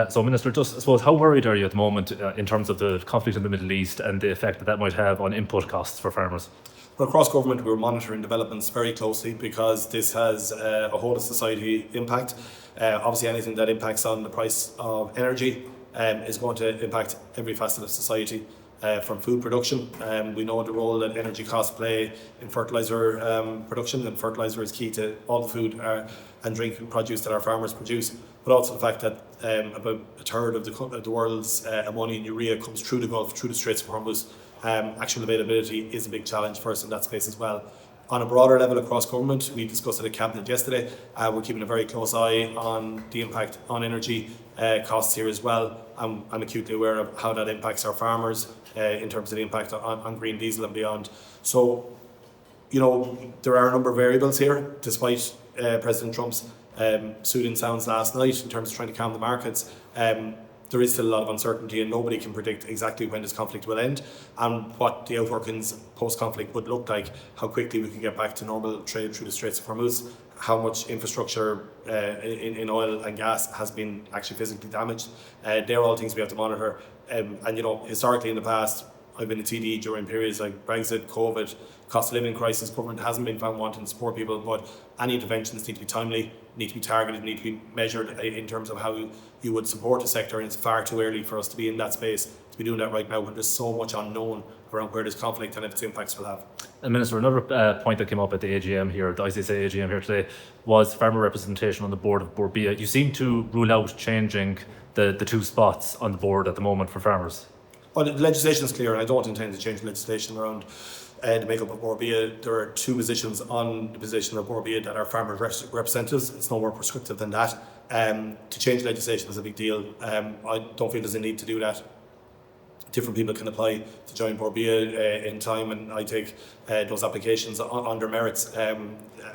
So, Minister, just I suppose, how worried are you at the moment in terms of the conflict in the Middle East and the effect that might have on input costs for farmers? Well, across government, we're monitoring developments very closely because this has a whole of society impact. Obviously, anything that impacts on the price of energy is going to impact every facet of society. From food production, we know the role that energy costs play in fertiliser production, and fertiliser is key to all the food and drink produce that our farmers produce. But also the fact that about a third of the world's ammonia and urea comes through the Gulf, through the Straits of Hormuz. Actual availability is a big challenge for us in that space as well. On a broader level across government, we discussed it at Cabinet yesterday. We're keeping a very close eye on the impact on energy costs here as well. I'm acutely aware of how that impacts our farmers in terms of the impact on green diesel and beyond. So, there are a number of variables here, despite President Trump's soothing sounds last night in terms of trying to calm the markets. There is still a lot of uncertainty, and nobody can predict exactly when this conflict will end and what the outworkings post-conflict would look like, how quickly we can get back to normal trade through the Straits of Hormuz, how much infrastructure in oil and gas has been actually physically damaged. They're all things we have to monitor. And historically in the past, I've been a TD during periods like Brexit, COVID, cost of living crisis. Government hasn't been found wanting to support people, but any interventions need to be timely, need to be targeted, need to be measured in terms of how you would support a sector. And it's far too early for us to be in that space, to be doing that right now when there's so much unknown around where this conflict and its impacts will have. And Minister, another point that came up at the AGM here, the ICSA AGM here today, was farmer representation on the board of Bord Bia. You seem to rule out changing the two spots on the board at the moment for farmers. Well, the legislation is clear, and I don't intend to change the legislation around the makeup of Bord Bia. There are two positions on the position of Bord Bia that are farmer representatives. It's no more prescriptive than that. To change legislation is a big deal. I don't feel there's a need to do that. Different people can apply to join Bord Bia in time, and I take those applications on their merits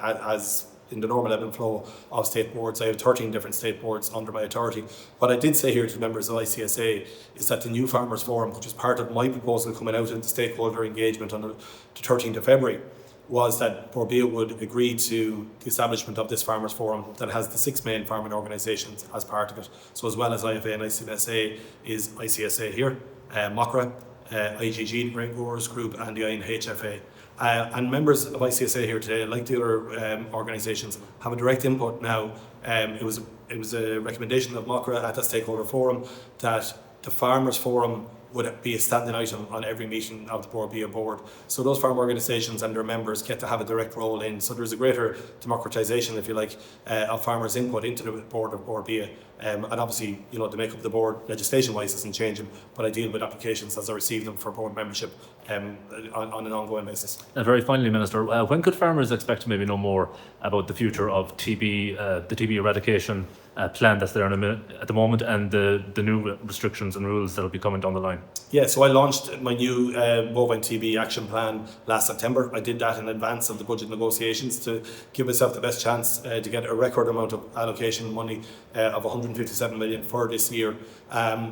as in the normal ebb and flow of state boards. I have 13 different state boards under my authority. What I did say here to the members of ICSA is that the new Farmers Forum, which is part of my proposal coming out in the stakeholder engagement on the 13th of February, was that Bord Bia would agree to the establishment of this Farmers Forum that has the 6 main farming organisations as part of it. So as well as IFA and ICSA is ICSA here, MOCRA, IGG, the Grain Growers Group, and the INHFA. And members of ICSA here today, like the other organisations, have a direct input now. It was a recommendation of MOCRA at the stakeholder forum that the Farmers Forum would be a standing item on every meeting of the Bord Bia board. So those farm organisations and their members get to have a direct role in. So there's a greater democratisation, if you like, of farmers' input into the board of Bord Bia. And obviously, the makeup of the board legislation-wise isn't changing, but I deal with applications as I receive them for board membership on an ongoing basis. And very finally, Minister, when could farmers expect to maybe know more about the future of TB, the TB eradication plan that's there at the moment, and the new restrictions and rules that will be coming down the line? Yeah, so I launched my new bovine TB action plan last September. I did that in advance of the budget negotiations to give myself the best chance to get a record amount of allocation money of 157 million for this year.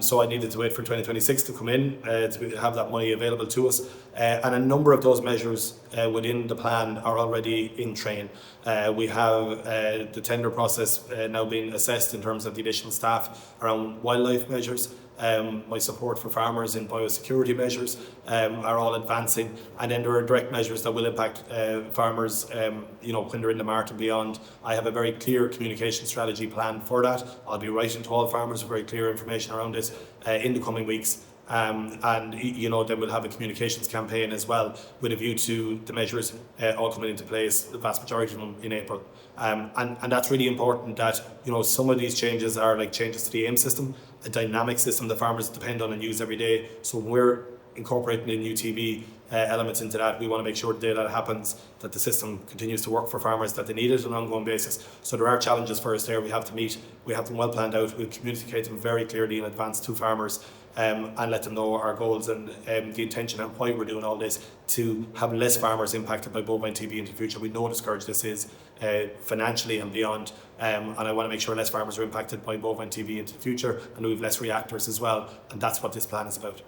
So I needed to wait for 2026 to come in to have that money available to us. And a number of those measures within the plan are already in train. We have the tender process now being assessed in terms of the additional staff around wildlife measures. My support for farmers in biosecurity measures are all advancing, and then there are direct measures that will impact farmers when they're in the mart and beyond. I have a very clear communication strategy planned for that. I'll be writing to all farmers with very clear information around this in the coming weeks. And then we'll have a communications campaign as well with a view to the measures all coming into place, the vast majority of them in April. And that's really important that, some of these changes are like changes to the AIM system, a dynamic system that farmers depend on and use every day. So when we're incorporating the new TB elements into that, we want to make sure the day that happens, that the system continues to work for farmers, that they need it on an ongoing basis. So there are challenges for us there we have to meet. We have them well planned out. We'll communicate them very clearly in advance to farmers and let them know our goals and the intention and why we're doing all this, to have less farmers impacted by bovine TB into the future. We know how discouraged this is financially and beyond, and I want to make sure less farmers are impacted by bovine TB into the future, and we have less reactors as well, and that's what this plan is about.